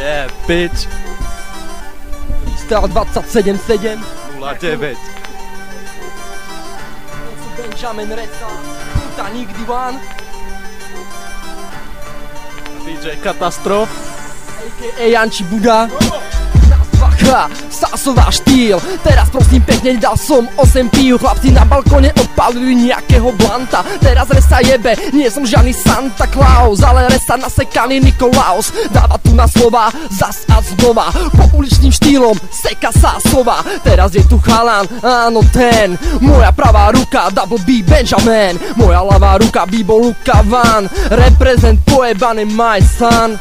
Yeah, bitch. Freestyle 27-7 09. Benjamin Reza, puta nikdy one. DJ Katastrof. A.k.a. Janči Buda. Sásová štýl. Teraz prosím pekne, dal som 8 pív. Chlapci na balkóne odpálili nejakého blanta. Teraz Resa jebe, nie som žiadny Santa Claus, ale Resa nasekaný Nikolaus. Dáva tu na slova zas a znova. Po uličným štýlom seka Sásova. Teraz je tu chalan, áno ten. Moja pravá ruka, Double B Benjamin. Moja ľavá ruka, Bibo Luka Van. Reprezent pojebaný my son.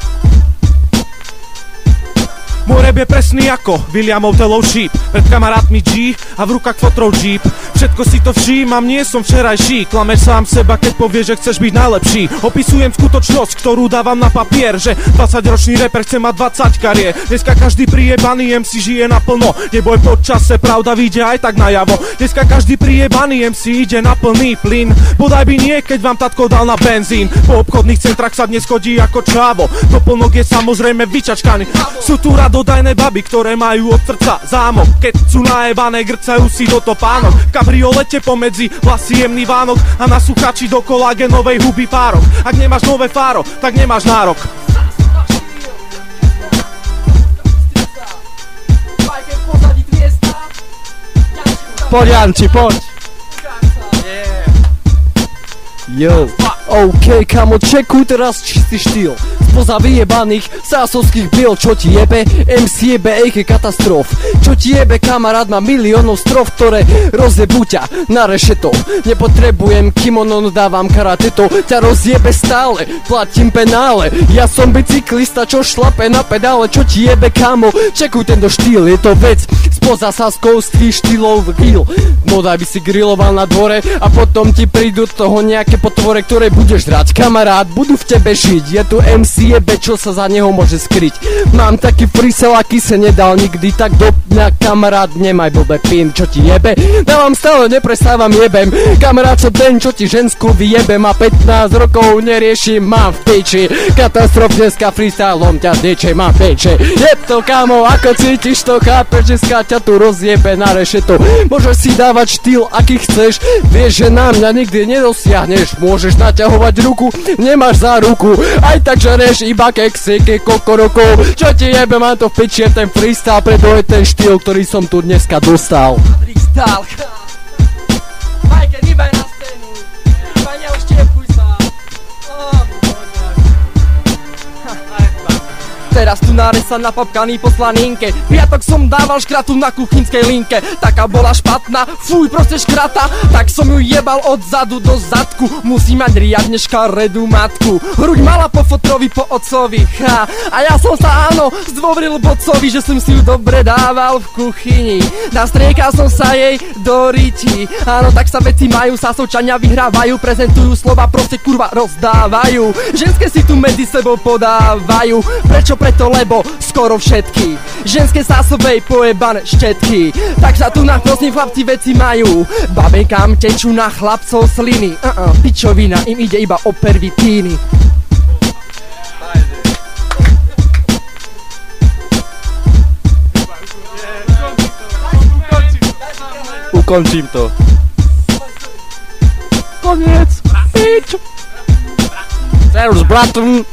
Môj rap je presný ako Williamov Telov Sheep. Pred kamarátmi G a v rukách fotrov Jeep. Všetko si to všímam, nie som včerajší. Klameš sám seba, keď povieš, že chceš byť najlepší. Opisujem skutočnosť, ktorú dávam na papier, že 20-ročný rapper chce mať 20 kariér. Dneska každý prijebaný MC žije naplno. Neboj po čase, pravda vyjde aj tak najavo. Dneska každý prijebaný MC ide na plný plyn. Bodaj by nie, keď vám tatko dal na benzín. Po obchodných centrách sa dnes chodí ako čávo. Doplnok je samozrejme vyčačkaný. Sú tu radodajné baby, ktoré majú od srdca zámok. Keď sú najebané, grcajú si do topánok. V kabriolete pomedzi vlasy jemný Vánok a na suchači do kolágenovej huby párok. Ak nemáš nové fáro, tak nemáš nárok. Poď Janči, poď. Yo, OK, kamo, čekuj teraz čistý štýl. Spoza vyjebaných sásovských bil, čo ti jebe, MC jebe, AK Katastrof. Čo ti jebe, kamarát, má miliónov strof, ktoré rozjebú ťa na rešeto. Nepotrebujem kimono, no dávam karateto, ťa rozjebe stále, platím penále. Ja som bicyklista, čo šlape na pedále, čo ti jebe, kamo, čekuj tento štýl, je to vec spoza sáskovských štýlov grill. Modaj by si grilloval na dvore a potom ti prídu toho nejaké potvore, ktoré budeš žrať. Kamarát, budú v tebe žiť, je tu MC jebe, čo sa za neho môže skryť. Mám taký freestyle, aký sa nedal nikdy, tak do mňa kamarát, nemaj blbé pin, čo ti jebe. Dávam stále, neprestávam jebem. Kamarát, čo ten, čo ti ženskú vyjebe, má 15 rokov, neriešim, mám v piči. Katastrof dneska freestylom ťa zniče, mám peče. Jeb to, kamo, ako cítiš to, chápeš, dneska ťa tu rozjebe na rešeto. Môžeš si dávať štýl, aký chceš, vieš, že na mňa nikdy nedosiahneš. Môžeš naťahovať ruku, nemáš za ruku, aj tak žereš iba keksiky kokorokov. Čo ti jebe, mám to v piči, ten freestyle, preto je ten štýl, ktorý som tu dneska dostal. Freestyle, Majke, rýbaj na scénu, rýbaj, neuštiepuj sa. Teraz tu Resa napapkaný po slaninke. Piatok som dával škratu na kuchynskej linke. Taká bola špatná, fuj, proste škrata. Tak som ju jebal od zadu do zadku. Musí mať riadne škaredú matku. Hruď mala po fotrovi, po otcovi, ha. A ja som sa áno zdôvril bocovi, že som si ju dobre dával v kuchyni. Nastriekal som sa jej do riti. Áno, tak sa veci majú, Sásovčania vyhrávajú. Prezentujú slova, proste kurva rozdávajú. Ženské si tu medzi sebou podávajú. Prečo? Preto, lebo skoro všetky ženské Sásovej pojebané štetky. Tak sa tu na prosím chlapci veci majú. Babenkám tečú na chlapcov sliny. Pičovina, im ide iba o pervitíny. Ukončím to. Koniec. Pič. Servus, bratom.